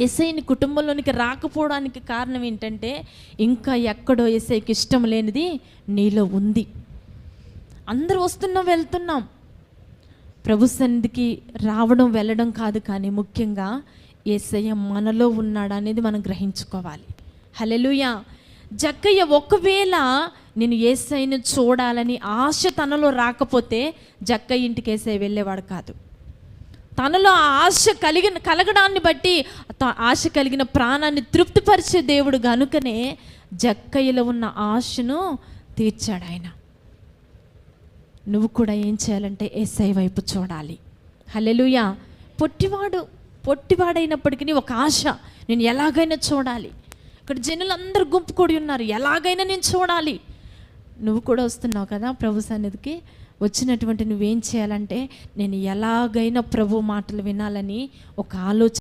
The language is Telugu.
యేసయ్యని కుటుంబంలోనికి రాకపోవడానికి కారణం ఏంటంటే, ఇంకా ఎక్కడో యేసయ్యకి ఇష్టం లేనిది నీలో ఉంది. అందరూ వస్తున్నాం, వెళ్తున్నాం. ప్రభు సన్నిధికి రావడం వెళ్ళడం కాదు, కానీ ముఖ్యంగా యేసయ్య మనలో ఉన్నాడు అనేది మనం గ్రహించుకోవాలి. హల్లెలూయా. జక్కయ్య ఒకవేళ నేను యేసయ్యను చూడాలని ఆశ తనలో రాకపోతే జక్కయ్య ఇంటికి యేసయ్య వెళ్ళేవాడు కాదు. తనలో ఆ ఆశ కలగడాన్ని బట్టి ఆశ కలిగిన ప్రాణాన్ని తృప్తిపరిచే దేవుడు గనుకనే జక్కయ్యలో ఉన్న ఆశను తీర్చాడు ఆయన. నువ్వు కూడా ఏం చేయాలంటే యేసయ్య వైపు చూడాలి. హల్లెలూయా. పొట్టివాడైనప్పటికీ ఒక ఆశ, నేను ఎలాగైనా చూడాలి. ఇక్కడ జనులందరూ గుంపు కూడి ఉన్నారు, ఎలాగైనా నేను చూడాలి. నువ్వు కూడా వస్తున్నావు కదా ప్రభు సన్నిధికి. వచ్చినటువంటి నువ్వేం చేయాలంటే, నేను ఎలాగైనా ప్రభు మాటలు వినాలని ఒక ఆలోచన